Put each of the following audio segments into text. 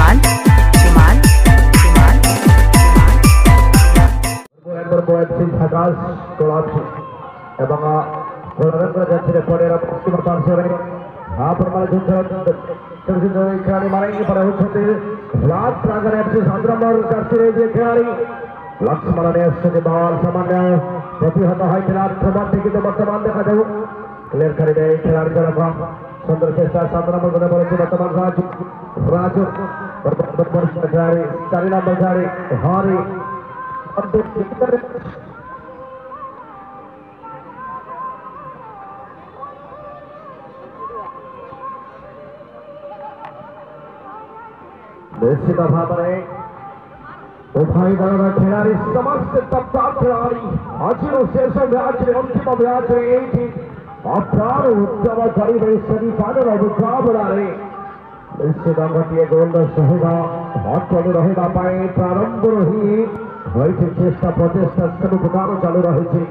Shiman, Shiman, Shiman, Lakshman ने बल सामान्य प्रतिहत आक्रमण किंतु बर्तमान देखा जाऊ क्लियर कर खिलाड़ी जन सुंदर चेष्टा 7 नंबर बने बर्तमान राजू राजू खिलाड़ी 4 नंबर खिलाड़ी हरी निश्चित भाव में उभय दल खिलाड़ी समस्त टप्पा खिलाड़ी आज शेष मैच अंतिम मैच अपार उत्सव कर सेमिफाइनल मुकाबला निश्चित गोटे गोल सहित अटल रहा प्रारंभ ही चेष्टा प्रचेषा सब प्रकार चालू रही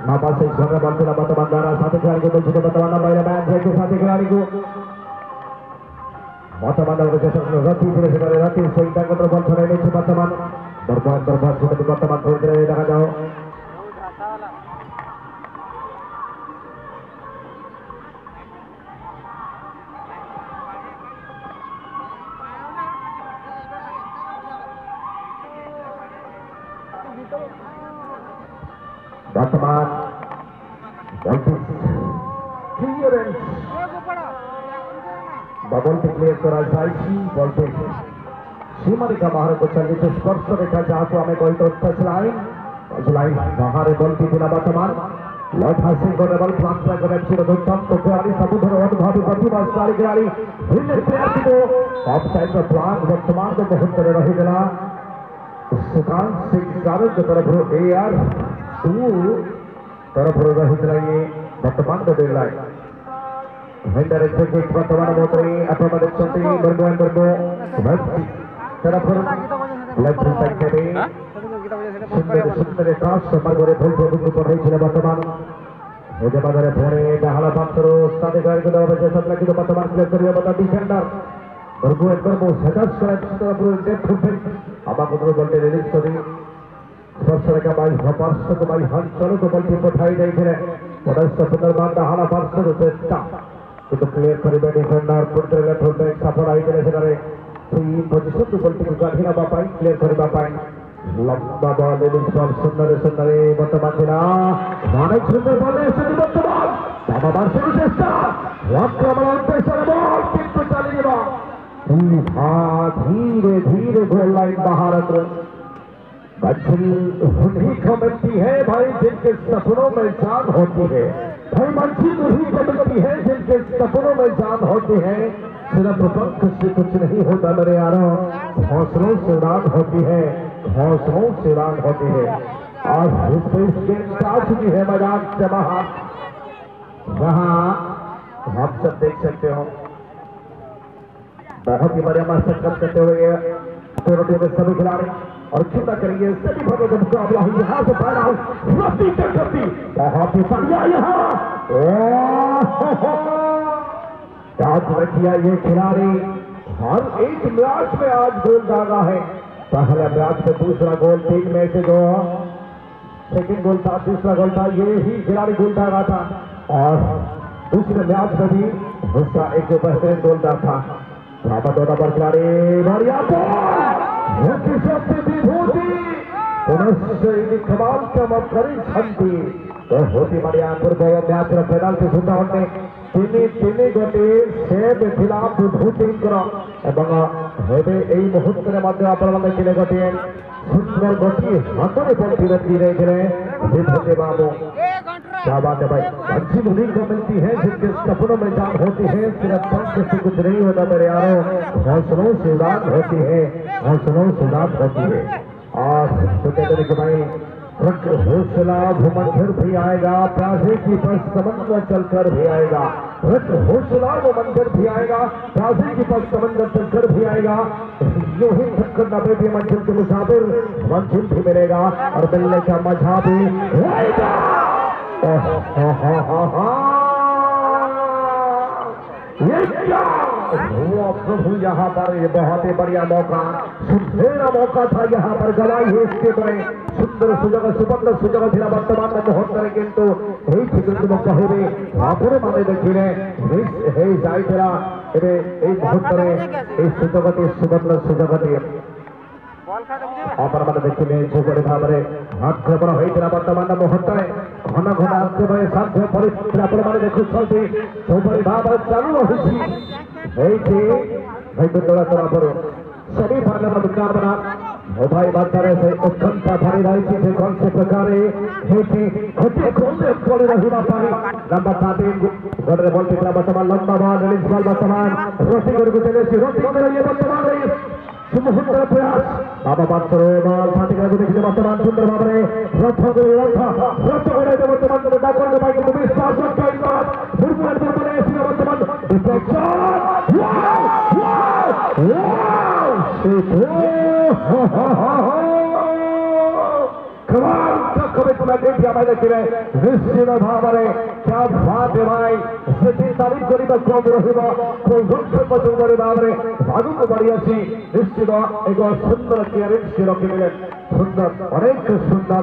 बर्तमान द्वारा साथी खिलाड़ी को मिलते बर्तमान मैच साथी खिलाड़ी को बर्तमान रति रति सही बल छड़ाई बर्तमान बर्तमान थोड़ी देर देखा जाओ बर्तमान बॉल क्लियर करा बॉल सीमारेखा बाहर को चलिए तो स्पर्श रेखा जहाँ को हमें कोई तो टच लाइन बाहर बॉल की बिना वर्तमान लॉट हासिल करने बॉल फ्लांक कर दुर्दांत खिलाड़ी सबुधर अनुभवी प्रतिभाशाली खिलाड़ी प्लेयर को ऑफ साइड में फ्लांक वर्तमान को बहुत तरह रहीगला सुकांत सिंह कारक की तरफ एआर 2 तरफ रही वर्तमान को डेढ़ लाइन Vendor execute वर्तमान मोटरी अथवा देखते बर्गो तरफ लेफ्ट साइड में सुंदर सुंदर क्रॉस बर्गोरे भूल भूल पढ़ाई चले वर्तमान एजे बाजारे फोड़े डाला बातरो साथे गाड़ी को दबा सब लगी तो वर्तमान क्लियर करिए बता डिफेंडर बर्गो एक बार वो सदस्य तरफ डेथ फुट अब आप को बोलते रिलीज करी स्पर्श का बाई हपास को बाई हन चलो तो बल्कि पठाई नहीं थे पदस्थ सुंदरमान डाला बातरो चेष्टा तो क्लियर करेंगे डिफेंडर पुत्र लेफ्ट बैक सफल आई करे से फ्री पोजीशन तो बल्कि गाठीना बापाई क्लियर करबा पाई लंबा बॉल इनिंग्स बॉल सुंदर सुंदर वर्तमान दिना मानक सुंदर बॉल से वर्तमान बाबा बारसे चेष्टा आक्रमण पेशर बॉल किंतु चलेगा धीरे धीरे गोल लाइन बाहर उन्हीं को मिलती है भाई जिनके सपनों में जान होती है भाई मंची उन्हीं को मिलती है जिनके सपनों में जान होती है सिर्फ पंख से कुछ नहीं होता मेरे यारों हौसलों से उड़ान होती है हौसलों से उड़ान होती है और इसके साथ भी है मैदान जमा वहाँ आप सब देख सकते हो बहुत ही बढ़िया मशक्कत करते हुए सभी खिलाड़ी और चिंता करिए सभी भगों का मुकाबला है यहाँ से पैदा रस्सी तक रस्सी बहुत ही बढ़िया यहाँ याद रखिए ये खिलाड़ी हर एक मैच में आज गोल दागा है पहले मैच में दूसरा गोल 3 में से 2 सेकंड गोल था तीसरा गोल था ये ही खिलाड़ी गोल दागा था और दूसरे मैच में भी उसका एक बेहतरीन गोल दागा था दोनों पर खिलाड़ी बढ़िया कमाल होती बढ़िया पूर्व मैच पेनाल्टी सुधा होते तीन गोटे सेब खिलाफ भूटिंग मुहूर्त आपण मैंने गोटे सुंदर गोटे हाथ में पंक्ति रखी रहे बाबू क्या बात है भाई अच्छी उन्हीं को मिलती है जिनके सपनों में जान होती है सिर्फ पंख से कुछ नहीं होता मेरे यारों हौसलों से उड़ान होती है हौसलों से उड़ान होती है और तो कहते हैं कि भाई हौसला भूमंडल भी आएगा प्यासे की पस समंदर चलकर भी आएगा हौसला भूमंडल भी आएगा प्यासे की पस समंदर चलकर भी आएगा यूं ही थककर न बैठे मंजिल के मुसाफिर मंजिल भी मिलेगा और मिलने का मजा भी आएगा ये क्या हुआ प्रभु यहाँ पर ये बहुत ही बढ़िया मौका सुनहरा मौका था यहाँ पर गवाई है इसके बड़े सुंदर सुजग सुबंध सुजग ଥିଲା ବର୍ତ୍ତମାନ ମୁହୂର୍ତ୍ତରେ କିନ୍ତୁ ଏଇଠି କିନ୍ତୁ ମୁଁ କହିବି ଆପଣ ମାନେ ଦେଖିଲେ ହେଇ ଯାଇଥିଲା ଏବେ ଏଇ ମୁହୂର୍ତ୍ତରେ ଏଇ ସୁଯୋଗଟି ସୁବର୍ଣ୍ଣ ସୁଯୋଗଟି ଆପଣମାନେ ଦେଖିଲେ ଯେଉଁଭଳି ଭାବରେ ଆକ୍ରମଣ ହୋଇଥିଲା ବର୍ତ୍ତମାନ ମୁହୂର୍ତ୍ତରେ ଘନ ଘନ ଆକ୍ରମଣ ସାଧ୍ୟ ପରିସ୍ଥିତି ଆପଣମାନେ ଦେଖୁଛନ୍ତି ଯେଉଁଭଳି ଭାବରେ ଚାଲୁ ରହିଛି ଏଇଠି ଦଳ ତରଫରୁ सेमीफाइनल मुकाबला भाई बाजारे से उत्कंठा भरी रही थी कौन से प्रकार लंबा साथी गोडरे बॉल पिछला वर्तमान लंबा बॉल रिलीज बॉल वर्तमान रोटी को चले रोटी ये वर्तमान सुमुहूर्त प्रयास बाबा पात्र बॉल साथी को देखिए वर्तमान सुंदर भाव में रथ वर्तमान डाकर भाई को विश्वास वर्तमान निश्चित भाव में क्या बात है भाई से तारीफ कम रही भाव में भागू को बढ़ी अच्छी निश्चित एक सुंदर क्लियरेंस रखिले सुंदर अनेक सुंदर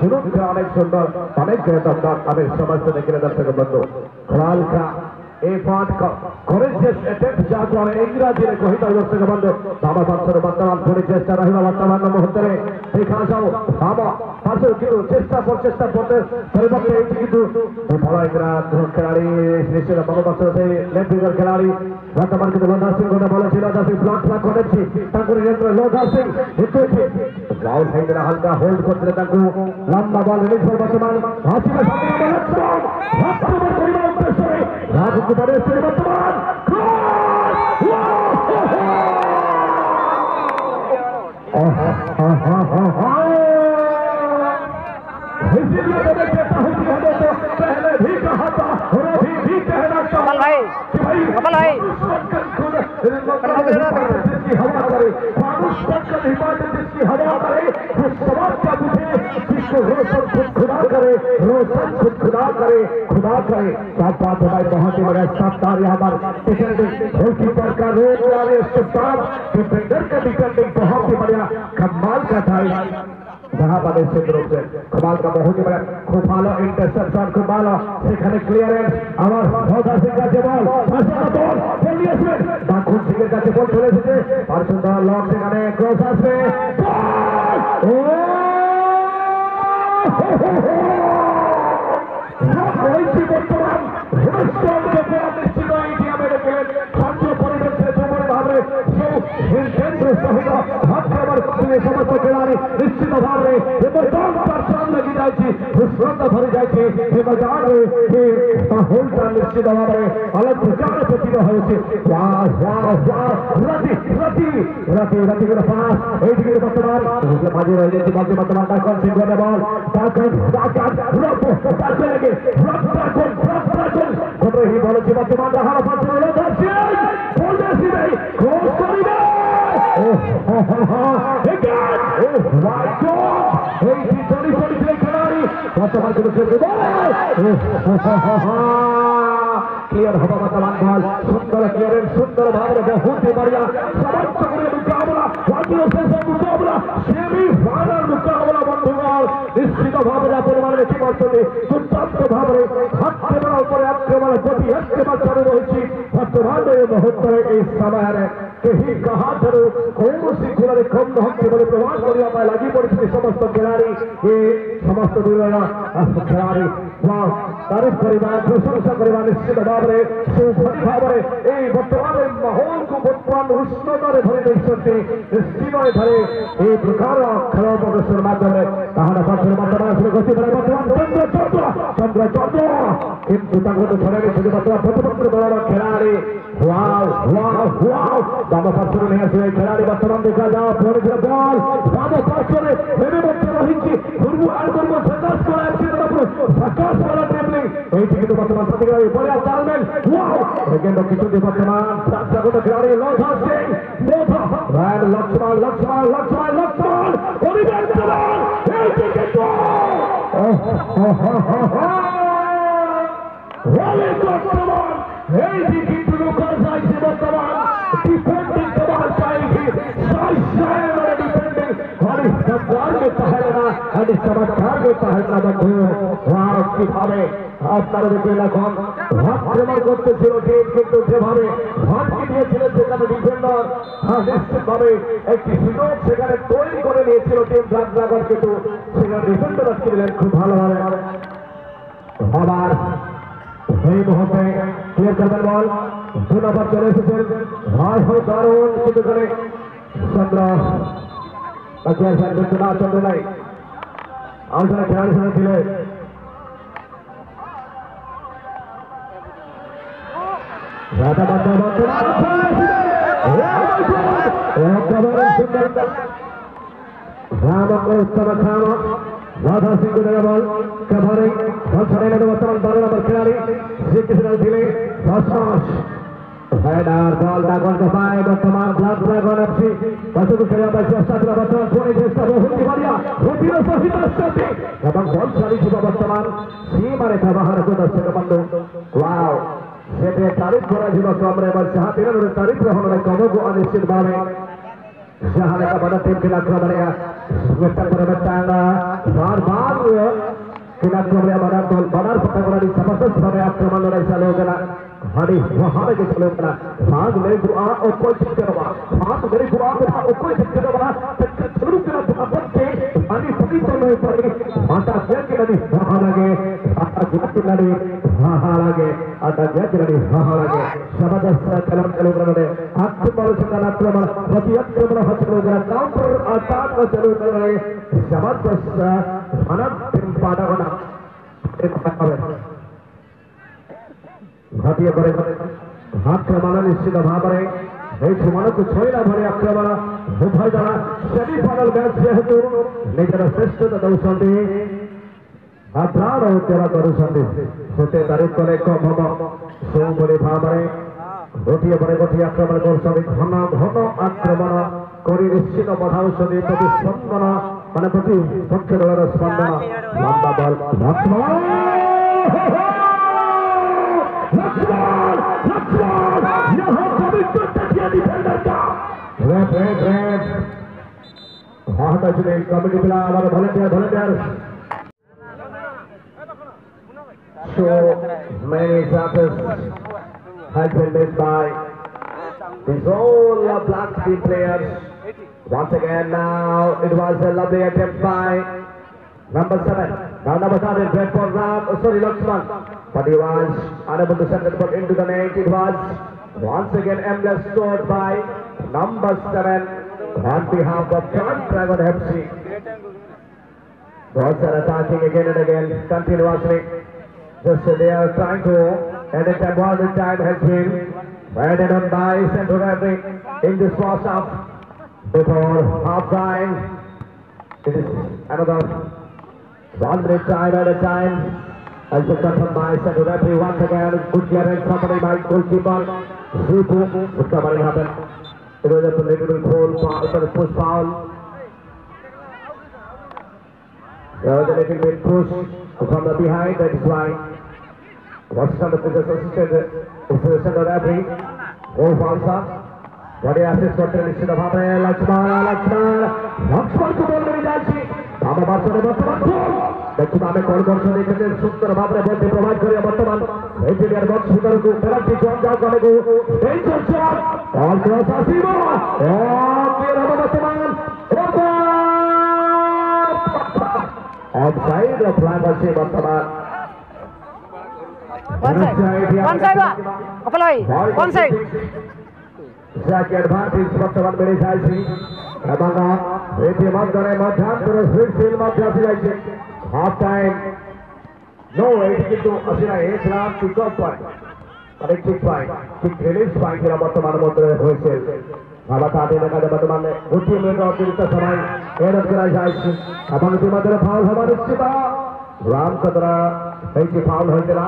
जुनून अनेक सुंदर अनेक आम समस्त देखिए दर्शक बंधु खलाल का ए पाठ का कोरेजियस अटेम्प्ट जाको आम इंग्राजी रे कहिता दर्शक बंधु बाबा पार्श्वर वर्तमान पुणी चेष्टा रहिबा वर्तमान मुहूर्त में देखा जाओ बाबा पार्श्व किंतु चेष्टा करते परिवर्तन एठी किंतु भला इंग्राज खिलाड़ी निश्चित बाबा पार्श्वर से लेफ्ट विंगर खिलाड़ी वर्तमान किंतु लोधा सिंह गोटे भल लोधा सिंह ब्लॉक फ्लॉक करेछि ताको नियंत्रण लोधा सिंह हितोछि राहुल साइड रे हल्का होल्ड करते ताको लंबा बॉल रिलीज वर्तमान हाथी में सामने राजू को बड़े से वर्तमान पहले भी कहा था और अभी भी कहना चाहता भाई जिसकी हवा करे जिसकी हवा करे वो समाज का बुझे जिसको रोशन खुदा करे खुदा करे साथ बात हमारे बहुत ही बड़ा शानदार यहाँ पर गोलकीपर का रोल वाले डिफेंडर का डिफेंडिंग बहुत ही बढ़िया कमाल का था जहाँ पर निश्चित रूप से कमाल का बहुत ही बड़ा खूब भालो इंटरसेप्शन खूब भालो সেখানে ক্লিয়ারেন্স আমার লোধা সিং का बॉल दाखुन सिंह का बॉल चले এসেছে আর সুন্দর লক সেখানে ক্রস আসবে বর্তমান समस्त खिलाड़ी निश्चित भाव में लगी जाए भरी जाए मैदान में निश्चित भाव में अलग प्रकार प्रतिभ वर्तमान माजी रही वर्तमान डाकन सिंह बॉल लगे ही बल वर्तमान क्लियर हवा वर्तमान बॉल सुंदर क्लियरेंस सुंदर भाव में बहुत ही बढ़िया समस्त मुकाबला मुकाबला सेमीफाइनल मुकाबला बंधुगण निश्चित भाव में परिमाण में दुर्दांत भाव में आक्रमण पर आक्रमण गति आक्रमण चालू रही वर्तमान मुहूर्त समय कहीं कहा कौन सी खेल कम हक प्रमाण करने लगी पड़ी समस्त खिलाड़ी ये समस्त खिलाड़ी तारीफ करवा प्रशंसा करवा निश्चित भाव में भाव में वर्तमान माहौल को वर्तमान उष्णतार भरी देखते निश्चित भरे ये प्रकार खेल प्रदर्शन माध्यम वर्तमान गति वर्तमान चंद्र किंतु छड़े वर्तमान प्रतिपक्ष दल खिलाड़ी बाम पार्श्व नहीं आस खिलाड़ी वर्तमान देखा जाओ बॉल बाम पार्श्व रही वर्तमान बढ़िया तालमेल वर्तमान खिलाड़ी लोधा सिंह लक्ष्मण এই যে কিন্তু লোকাল যাইছে বর্তমান ডিফেন্ডিং কমাল চাইছে সাইড ডিফেন্ডিং হরে সরকার করতে হয় না আরে চমৎকার করতে হয় না বন্ধু ওয়াও কিভাবে আপনারা দেখে এখন আক্রমণ করতেছিল টিম কিন্তু যেভাবে ভাবকে দিয়েছিলেন সেখানে ডিফেন্ডার নিশ্চিতভাবে একটি সুযোগ সেখানে তৈরি করে নিয়েছিল টিম ব্ল্যাক কিন্তু সেখানে ডিফেন্ডার আটকে দিলেন খুব ভালোভাবে আবার এই মুহূর্তে ক্লিয়ার করবেন বল 2 নম্বর চলে এসেছেন হয় হয় দারুণ কিন্তু করে চন্দ্র বাকিয়া স্যার কিন্তু না চন্দ্র নাই আলোচনা খেলার সঙ্গে ছিল राधा सिंह को देगा बॉल कवरिंग बॉल छड़ेगा तो वर्तमान 12 नंबर खिलाड़ी सिक्स रन दिले फर्स्ट हेडर बॉल डागन को पाए वर्तमान ब्लैक ड्रैगन एफसी बच्चों को खेला बच्चे स्टार्ट का वर्तमान थोड़ी देर तक होती बढ़िया होती है सही स्टार्ट এবং বল চালিয়ে বর্তমান সীমারেখা বাহার को दर्शक बंधु वाओ সেটা তারিখ করা ছিল আমরা এবার চাহাতির তারিখ গ্রহণের কমক অনিশ্চিত ভাবে जहां का बड़ा टीम खिलाफ बनेगा बेटा पर बेटा बार-बार खिलाफ में बड़ा बॉल बड़ा पता करा दी जबरदस्त भावे आक्रमण लड़ाई चालू होगा हरी वहां के चालू होगा भाग ले दुआ और कोई चित्ते रहा भाग मेरे दुआ में और कोई चित्ते रहा शुरू करा दुआ के पानी सभी तो नहीं पड़ी माता क्या के नदी वहां लगे आता गुट नदी वहां लगे आता क्या के नदी वहां लगे जबरदस्त कलम चालू कर रहे आक्रमण से आक्रमण प्रति आक्रमण हटलो जरा काउंटर अटैक को चालू कर रहे जबरदस्त अनंत टीम पाटा बना एक पावे भारतीय बड़े आक्रमण निश्चित भाव में এই সময়কে ছয়লা ভরে আক্রমণ উভয় দল সেমিফাইনাল ম্যাচ যেহেতু নিজের শ্রেষ্ঠতা দৌড়াতে আপ্রাণ উত্তরা করুଛନ୍ତି সেতে তারিখ করে কম হব সৌমরি ভাବରେ গোটিয়ে পরে গোটিয়ে আক্রমণ করছেন ঘন ঘন আক্রমণ করে নিশ্চিত বধাউଛନ୍ତି প্রতিস্পন্দন মানে প্রতিপক্ষ দলের স্পন্দন লম্বা বল कमिटी पिला volunteer so many chances has been made by these all black team players once again. Now it was a lovely attempt by number 7 now number 7 great for Ram Lakshman but he was unable to send it ball into the net. It was once again aimless scored by number 7 on behalf of John Dragon FC. Both are attacking again and again continuously. Just they are trying to edit and while the time has been headed on by Central Referee in this first half. Before half time, it is another 1 minute time at a time. As the confirmed by Central Referee once again, good clearance company by goalkeeper. Zupu, good covering happened. It was a little foul, push foul. There was a little bit push from the behind, that is why Washington the assisted Central Referee. Goal fouls up. बड़े assist करते निश्चित भाव में लक्ष्मण को बोल नहीं जाती हम बात से वर्तमान देखिए हमें कॉल कर सकते हैं कि सुंदर भाव में बहुत प्रोवाइड करें वर्तमान इंजीनियर बॉक्स सुंदर को पेनल्टी जॉन जाओ करने को एक शॉट और क्रॉस आसीमा और ये रहा वर्तमान ऑफसाइड और फ्लैग से वर्तमान कौन साइड कपल भाई कौन साइड Zaki advantage वर्तमान मेरे ख्याल से रबागा रेटी मत करे मध्यांतर स्विच सेल मत जाती जाए हाफ टाइम नो एट किंतु असिना एक रात किक ऑफ पॉइंट और एक किक रिलीज पॉइंट के वर्तमान मध्य होइছে আবার তাদের দেখা যাবে বর্তমানে 2 মিনিট অতিরিক্ত সময় এরত করা যাচ্ছে এবং ইতিমধ্যে ফাউল হওয়ার নিশ্চিত রামচন্দ্র এই যে ফাউল হয়েছে না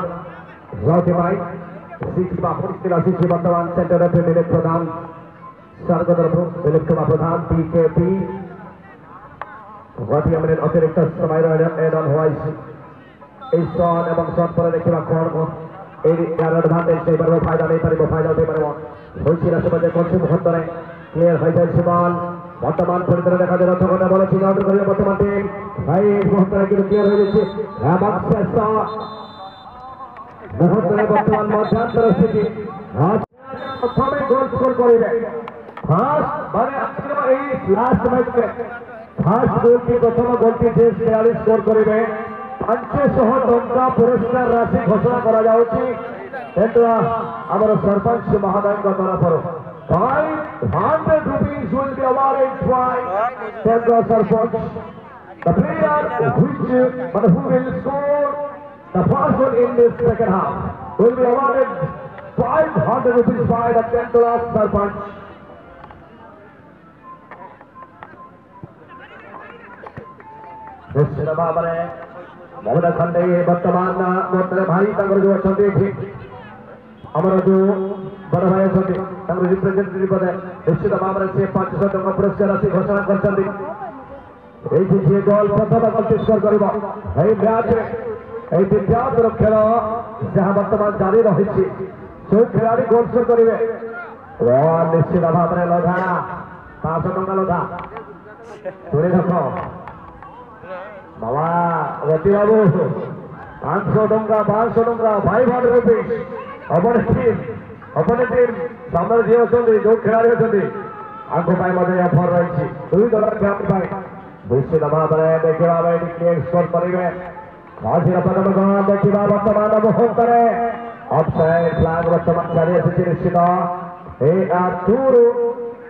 রওতে ভাই সিকিবা পরিস্থিতি আছে বর্তমান সেন্টার রেফারি মিলিক প্রধান সরকার মিলিক প্রধান পিকেপি গতি মিনিট অতিরিক্ত সময় এড অন হয়েছে এই শট এবং শট পরে দেখিবা কোন एडभांटेज नहीं पार फायदा नहीं पार फायदा होते पार হয়েছিল সমাজে কোনছে মুহূর্তে ক্লিয়ার হয়ে যায় বল বর্তমান পরিস্থিতি দেখা যায় রক্ষকটা বল ঠিক আউট করে বর্তমান টিম ভাই মুহূর্তে কিন্তু ক্লিয়ার হয়ে যাচ্ছে এবং শেষ মুহূর্তে বর্তমান মধ্যান্তর স্থিতি প্রথমে গোল স্কোর করিবে ফার্স্ট মানে এই লাস্ট ম্যাচে ফার্স্ট গোলটি প্রথম গোলটি যে খেলাড়ি স্কোর করিবে 500 टंका पुरस्कार राशि घोषणा करा जाउची एतरा हमर सरपंच महोदय का तरफरो 500 rupees will be awarded by the sarpanch the player who will score the first goal in this second half will be awarded 500 rupees by the Tendula sarpanch निश्चित भाव में ममता खंडे वर्तमान मोतरे भाई तंगर जो अच्छे थे हमारा जो बड़ा भाई अच्छे तंगर रिप्रेजेंटेटिव पद निश्चित भाव से 500 टंका पुरस्कार राशि घोषणा करछन्ती এই যে দল প্রথম গোল স্কোর করিব এই ম্যাচে এই দ্বিতীয় খেল যাহা বর্তমান জারি রহিছে সেই খেলাড়ি গোল স্কোর করিবে নিশ্চিত ভাবে লঘা 500 টঙ্কা লঘা ধরে রাখো बाबा रति बाबू 500 टंका 500 रुपीस अपने टीम सामने जी अच्छे जो खेलाड़ी अच्छे आंखों मजे अफर रही दुई दल खेल निश्चित भाव में देखा स्कोर करेंगे देखा बर्तमान मुहूर्त ऑफसाइड फ्लैग बर्तमान चली आसी निश्चित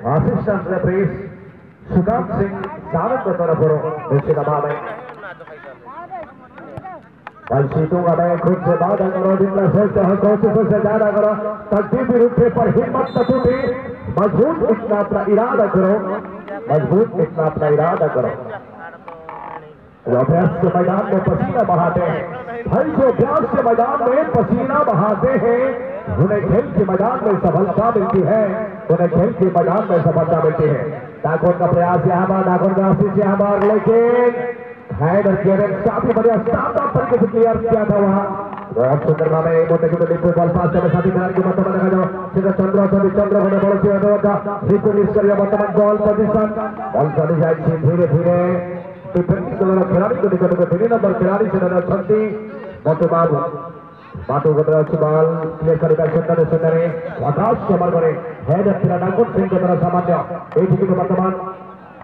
असिस्टेंट रेफरी सुदाम सिंह सावंत तरफ निश्चित भाव में सीटों का खुद से वादा करो जितना सोचते हो कोशिशों से ज्यादा करो तकदीरी रुपये पर हिम्मत न टूटे मजबूत इतना अपना इरादा करो अभ्यास के मैदान में पसीना बहाते हैं भाई जो अभ्यास के मैदान में पसीना बहाते हैं उन्हें खेल के मैदान में सफलता मिलती है डाकोर का प्रयास यहाँ बार डाकोर का आशीष यहाँ बार लेकिन हैदर क्लियरेंस काफी बढ़िया शानदार तरीके से क्लियर किया था वहाँ बहुत सुंदर भाव में मोटे के डिपो बॉल पास करने साथी खिलाड़ी की वर्तमान देखा जाओ सीधा चंद्र घोड़े बॉल से डिपो मिस कर वर्तमान बॉल पोजीशन बॉल चली जाए धीरे धीरे डिफेंसिव दल खिलाड़ी को निकट में 3 नंबर खिलाड़ी से अच्छी बाटू बॉल क्लियर कर सुंदर आकाश कमर करे हैदर खिलाड़ी डाकोर सिंह के तरह सामान्य एक वर्तमान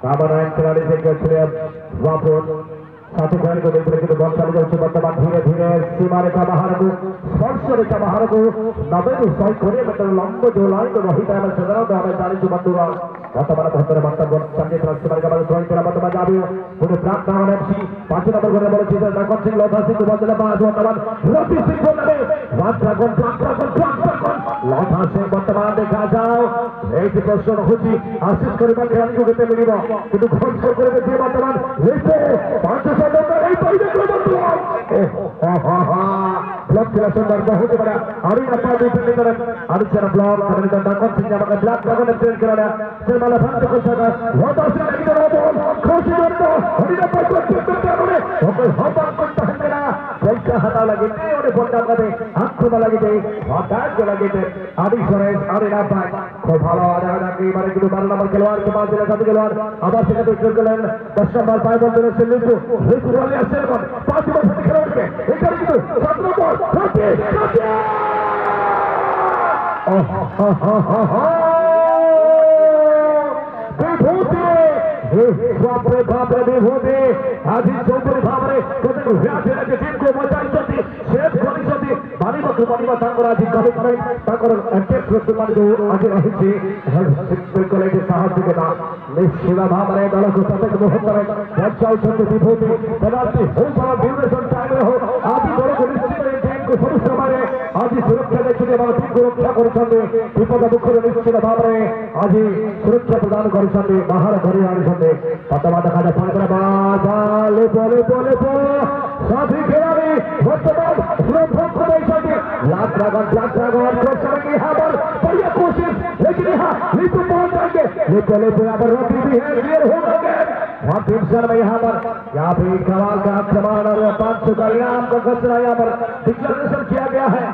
कामरायन खिलाड़ी से वापुर साथी खिलाड़ी को देखने के बॉल चली जाए वर्तमान धीरे धीरे सीमा रेखा बाहर को स्पर्श रेखा बाहर को 90 टू 120 मीटर लंब जो लाइन को रही है साधारण हमें 40 बंदूक वर्तमान 72 बंदूक संजय सीमा रेखा बाहर ड्राइंग करा वर्तमान जाबी पूरे प्राप्त नाम एफसी 5 नंबर गोल बोल चीज डाकोर सिंह लोधा सिंह बॉल दिला पास वर्तमान रवि सिंह को लगे ड्रैगन लोधा सिंह वर्तमान देखा जाओ एक प्रश्न होची आशीष करबा खिलाड़ी को केते मिलिबो किंतु गोल स्कोर करे दे वर्तमान लेते 500 टका এই পাইবে কোন ब्लॉक खेला सुंदर बहुत बड़ा अभी अपना डिफेंड करें आदित्य ब्लॉक करने का डाकोर सिंह का ब्लॉक ड्रैगन ट्रेन कराया सिरमाला फंस को सका होता से नहीं तो बॉल खुशी करता हरिना पर को करते हैं ओके हम बात करते हैं मेरा पैसा हटा लगे नहीं और बोलता करे आंखों में लगे हटा के लगे आदि सुरेश अरे ना भाई खूब ভালো आधा की बारे की 12 नंबर खिलाड़ी के पास साथी खिलाड़ी आवाज से तो चल गए 10 नंबर 5 बॉल से लिखो लिखो वाले असेल 5 नंबर खिलाड़ी के एक कर दो 17 बॉल बापरे विभूति आज चौधरी भाव में टीम को बचाई सेफ कर आज कमिटमेंट जो आज रही साहसिकता निश्चित भाव में दल को प्रत्येक मुहूर्त में बचाई विभूति पेनाल्टी हो ड्यूरेशन टाइम हो आज दल को निश्चित टीम को सब समय आज सुरक्षा देखिए टीम को रक्षा कर विपद दुख निश्चित भाव में आज सुरक्षा प्रदान कर बाहर घर आनी वर्तमान देखा जाए साथी खिलाड़ी वर्तमान ब्लैक ड्रैगन बढ़िया कोशिश लेकिन यहाँ लिपो पहुंच जाएंगे लिपो यहाँ पर रवि भी है क्लियर हो गए वहाँ टीमसर में यहाँ पे कमाल का आक्रमण और 500 का इनाम का घोषणा यहाँ पर डिक्लेरेशन किया गया है।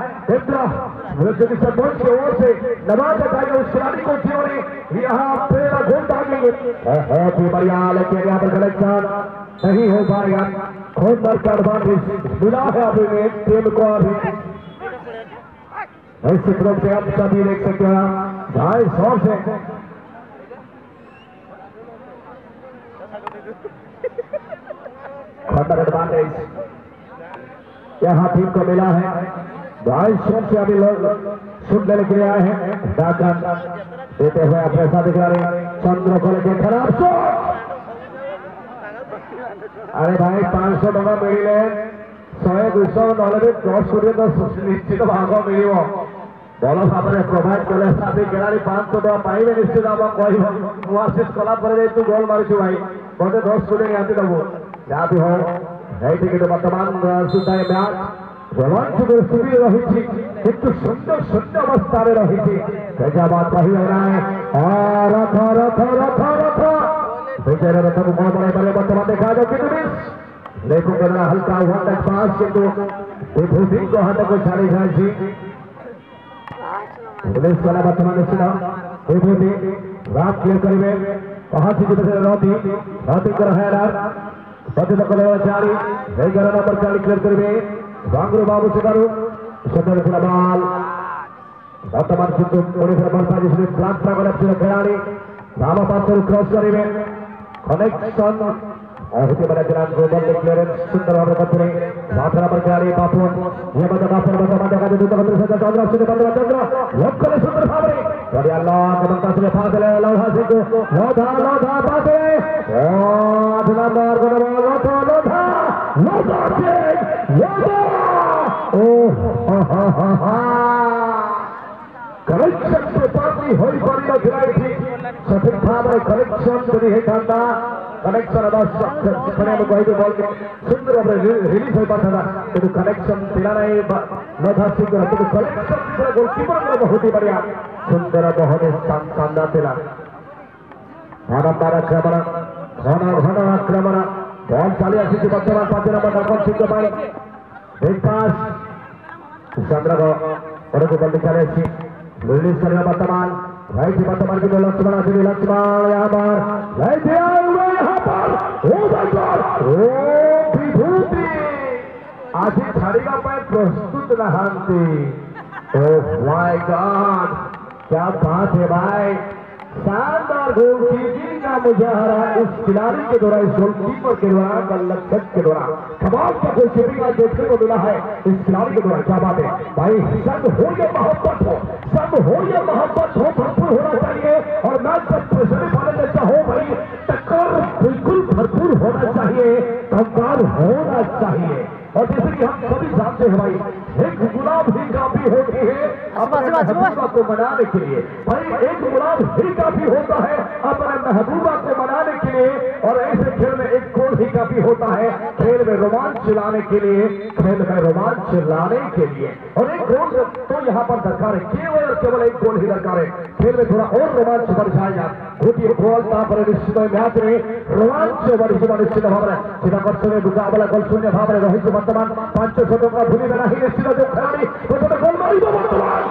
सरपंच की ओर से नवाज बताएगा उस खिलाड़ी को जिन्होंने यहाँ प्रेरणा घूम डालेंगे। बहुत ही बढ़िया, लेकिन यहाँ पर कलेक्शन नहीं हो पाएगा। खूब बढ़कर एडवांटेज मिला है अभी टीम को। अभी निश्चित रूप से आप सभी देख सकते हैं 250 से खंडर एडवांटेज यहाँ टीम को मिला है। 250 से अभी लोग शूट लेने के लिए आए हैं। डाकर देते हुए अपने साथ दिखा रहे चंद्र को लेकर खराब शॉट। अरे भाई 500 टका मिले 100 200 नॉलेज 10 कोटी तो निश्चित भाग मिल ଭଲ ଭାବରେ ପ୍ରୋଭାଇଡ କଲେ ସାଥୀ ଖେଳାଳି 500 ଟଙ୍କା ପାଇବେ ନିଶ୍ଚିତ। ଆମ କହିବ ମୁଁ ଆସିସ୍ କଲା ପରେ ଯାଇ ତୁ ଗୋଲ ମାରୁଛୁ ଭାଇ ମୋତେ 10 କୋଟି ନିହାତି ଦେବୁ। ଯାହା ବି ହଉ ଏଇଠି କିନ୍ତୁ ବର୍ତ୍ତମାନ ସୁଦ୍ଧା ଏ ମ୍ୟାଚ୍ ରୋମାଞ୍ଚ ସ୍ଥିତି ରହିଛି କିନ୍ତୁ ଶୂନ୍ୟ ଅବସ୍ଥାରେ ରହିଛି। ଫେଜାବାଦ କହିବେ ନାହିଁ ରଥ ରଥ ରଥ ରଥ ବିଜୟର ରଥକୁ କଣ ବନାଇ ପାରିବେ ବର୍ତ୍ତମାନ ଦେଖାଯାଉ। କିନ୍ତୁ ମିସ୍ देखो करना हल्का 1 किंतु विभूति को हाथ को छाड़ी जाए पुलिस वाला वर्तमान विभूति रात क्लियर करेंगे पहुंच राती कर जारी 11 नंबर चाली क्लियर करेंगे बांगरू बाबू सिगारू सदर बाल वर्तमान किंतु पुलिस बलता जिसमें ब्लास्ट खिलाड़ी राम पास क्रॉस करेंगे कनेक्शन और उसके बाद चला ग्लोबल क्लियरेंस सुंदर भाव करते हैं साथ नंबर खिलाड़ी बापुन ये बता बापुन का जो दूसरा बंदर से चंद्र से चंद्र लॉक करे सुंदर भाव रे बढ़िया लॉक बनता से फादले लोहा से को लोधा बाते आठ नंबर को लोधा से लोधा ओ हा करेक्शन से पार्टी होई पड़ी खिलाड़ी थी सঠিক भाव करेक्शन যদি হেতান্তা कनेक्शन कही बॉल के सुंदर रिलीज हो पाता था किंतु कनेक्शन थिला नहीं नथा सिंह किंतु कनेक्शन गोलकीपर बहुत ही बढ़िया सुंदर बहुत शानदार थिला बारंबार आक्रमण घन आक्रमण बॉल चली आसी वर्तमान 5 नंबर नरकम सिंह बिग पास चंद्र को बॉल चले रिलीज कर वर्तमान राइट वर्तमान की लक्ष्मण आते लक्ष्मण यहाँ पर राइट यहाँ पर ओ माय गॉड ओ विभूति आज छाड़ीगा पाए प्रस्तुत नहांती ओ माय गॉड क्या बात है भाई शानदार गोलकीपिंग का मुजाहरा इस खिलाड़ी के द्वारा इस गोलकीपर के द्वारा गलत के द्वारा कमाल का गोलकीपिंग का देखने को मिला है इस खिलाड़ी के द्वारा। क्या बात है भाई सब हो या मोहब्बत हो भरपूर होना चाहिए और मैच का सेमीफाइनल जैसा हो भाई टक्कर बिल्कुल भरपूर होना चाहिए कमकार होना चाहिए। और जैसे कि हम सभी जानते हैं भाई एक गुलाब ही काफी होती है अपने महबूबा को मनाने के लिए भाई एक गुलाब ही काफी होता है अपने महबूबा को मनाने के लिए और ऐसे खेल में एक गोल ही काफी होता है खेल में रोमांच लाने के लिए और एक गोल तो यहाँ पर दरकार है केवल एक गोल ही दरकार है खेल में थोड़ा और रोमांच बढ़ जाएगा गोटे गोल निश्चित मैच में रोमांच बढ़ निश्चित भाव में चिदाकर्षण मुकाबला गोल शून्य भाव में रही वर्तमान 500 टका भूमि में नहीं निश्चित जो खिलाड़ी गोल मार वर्तमान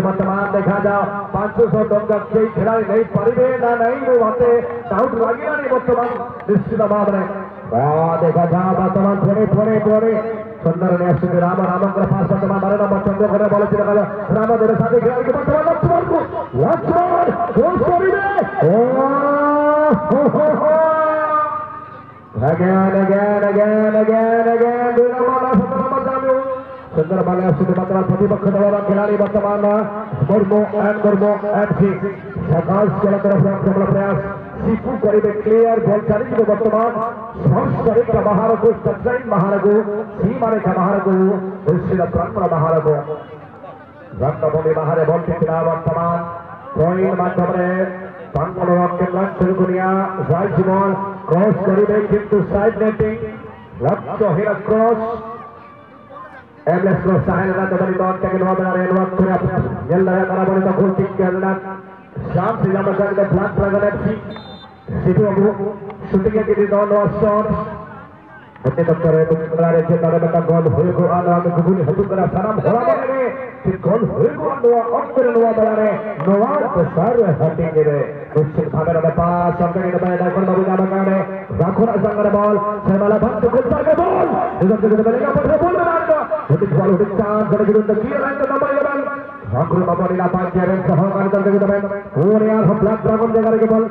वर्तमान देखा जाओ 500 टका कई खिलाड़ी नहीं पारे ना नहीं वो बातें डाउट लगे वर्तमान निश्चित भाव में देखा जाओ वर्तमान थोड़े सुंदर ने राम पास वर्तमान बारे नंबर चंद्र करे बॉल राम मेरे साथ खिलाड़ी के वर्तमान लक्ष्मण सुंदर बाले प्रतिपक्ष दल खिलाड़ी वर्तमान मुर्मू तरफ प्रयास सीपू करेंगे क्लियर बॉल चली वर्तमान संस्करित बाहर को सत्साइन बाहर को सीमा रेखा बाहर को निश्चित प्रांगण बाहर को रंगभूमि बाहर बॉल के खिलाफ वर्तमान थ्रोइंग माध्यम राइट बॉल क्रॉस करेंगे किंतु साइड नेटिंग लक्ष्य क्रॉस एमएस को साहिल ना दबली तो के नवा बना रहे नवा करे जल लगा करा बोले तो गोल किक के ना शाम से जब कर के ब्लॉक प्रगट एफसी सिटी अबू शूटिंग के लिए दो शॉट अपने दफ्तर है तो करारे से तारे बेटा गोल होए को आना में गुगुली हटू करा सलाम होला बने कि गोल होए को नवा अंतर नवा बना रहे नवा तो सारे हटेंगे रे निश्चित भागे रे पास सबके के बैठा कर बाबू का बगाड़े राखोरा संगर बॉल शर्माला भक्त गुलजार के बॉल इधर से बनेगा पर बॉल मारना होती बॉल होती चांस कर विरुद्ध की लाइन का नंबर 11 राखोरा बाबू नीला पांच के सहकार करके विरुद्ध में और यार हम ब्लैक ड्रैगन जगह के बॉल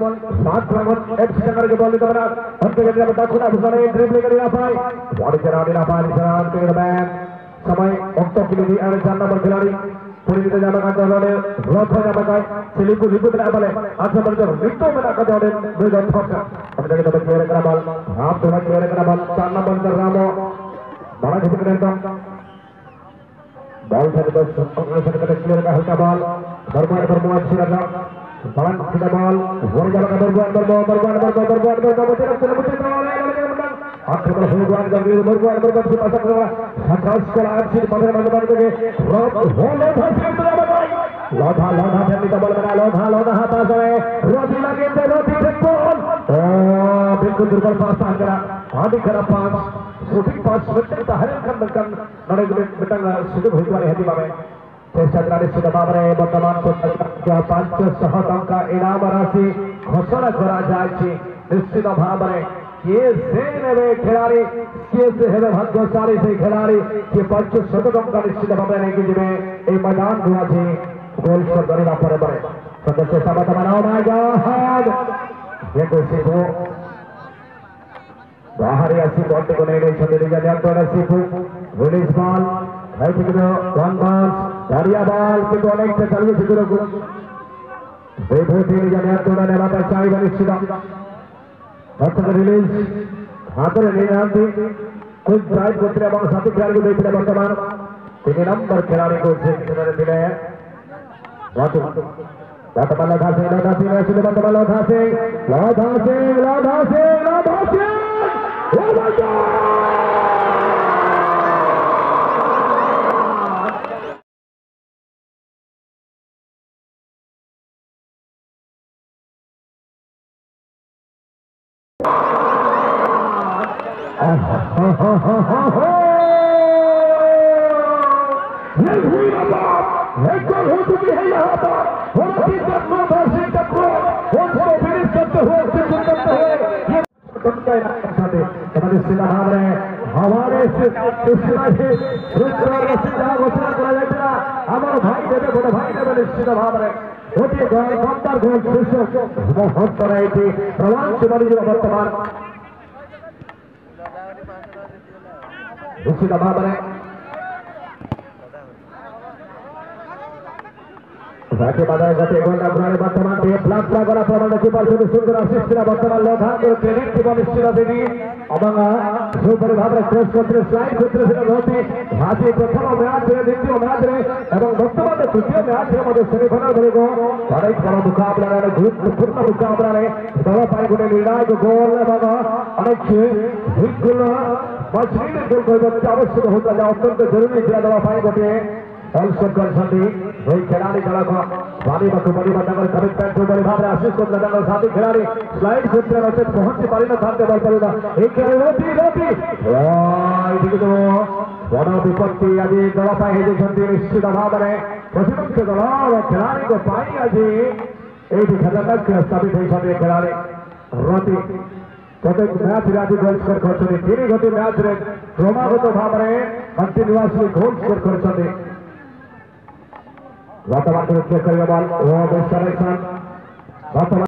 सात ड्रैगन एच जगह के बॉल तो बना अंत के बेटा खुदा भुसरे ड्रिबलिंग करेगा भाई बॉडी चला नीला पांच शराब के बैक समय ऑक्टो के लिए आने 4 नंबर खिलाड़ी पूरी तरह जामा का जोड़े रोथ हो जाता है सिलिपु लिपु बना बले आज नंबर जो लिटो बना का जोड़े दो जन ठोका अब तक तो बच्चे करा बॉल हाफ तो बच्चे करा बॉल 4 नंबर कर रामो बड़ा खिंच कर देता बॉल से तो से क्लियर का हल्का बॉल बर्बाद पर मुआ अच्छी रहा बॉल सीधा बॉल हो जाएगा बर्बाद बच्चे आखिर में हुआ जब ये बर्बाद से पास करा सकाश को अच्छी पकड़ में बन के रॉक हो लो भाई लोधा फैमिली डबल बना लोधा हाथ आ जाए रोटी लगे तो रोटी बॉल ओ बिल्कुल दुर्बल पास आ गया आदि खराब पास शूटिंग पास तो हर कन नड़े बेटा सुदूर होई वाले हेदी बाबे चेष्टा करारे सुदा बाबरे वर्तमान को 500 टंका इनाम राशि घोषणा करा जायछि निश्चित भाबरे के से नेबे खिलाड़ी के से हेबे भाग्यशाली से खिलाड़ी के 500 टंका निश्चित भाबरे नहीं जिबे ए मैदान दुआ छे गोल शॉट करेगा पर बरे सदस्य साबत बनाओ माय गॉड ये तो सिद्धू बाहर ऐसी बॉल को नहीं छोड़ दिया जाए तो सिद्धू रिलीज बॉल है कि वन बॉल दारिया बॉल के तो अनेक से चलिए सिद्धू को देखो तीन जने तोड़ा ने वापस चाहिए निश्चित अच्छा रिलीज हाथ में नहीं आती कुछ ड्राइव करते हैं बहुत साथी खिलाड़ी को देखते हैं वर्तमान 3 नंबर खिलाड़ी को से दिले हैं वाटू वर्तमान लोधा से शुद्ध वर्तमान लोधा से ओ माय एक गोल हो चुकी है यहाँ पर हमारे भाई देवे बड़े भाई देवे निश्चित भाव में गोटे गोल 15 गोल बहुत तरह की प्रवान से बनी वर्तमान निश्चित भाव में बाकी बाधा गति गोल अपराधी वर्तमान पे ब्लॉक गला प्रमाण की पर सुंदर असिस्ट वर्तमान लोधा को क्रेडिट की निश्चित देवी अबंगा सुपर भाव में क्रॉस करते स्लाइड करते से होती हाथी प्रथम मैच रे द्वितीय मैच रे एवं वर्तमान तृतीय मैच रे मध्य सेमीफाइनल बनेगो बड़ा बड़ा मुकाबला रे गुरुत्वपूर्ण मुकाबला रे दवा पाई गुने निर्णायक गोल बाबा अनेक बिल्कुल मछली गोल कोई बच्चा आवश्यक होता है अत्यंत जरूरी है दवा पाई गुने ऑल्सो करछंती वही खिलाड़ी दल को बारी बकु बड़ी बदंगर कमिटमेंट को बड़ी भाव रे आशीष को दंगर साथी खिलाड़ी स्लाइड क्षेत्र में पहुंच पारि न थाते बल पड़ेगा एक रोटी ठीक तो बड़ विपत्ति आज दल पाई हे जेछंती निश्चित भाव में प्रतिपक्ष दल खिलाड़ी को पाई आज एठी खतरनाक साबित होइछंती खिलाड़ी रोटी प्रत्येक मैच रे आज गोल स्कोर करछंती 3 गति मैच रे क्रमागत भाव में कंटिन्यूअसली गोल स्कोर करछंती वर्तमान में चेक करेगा बॉल वो बेस्ट करेक्शन वर्तमान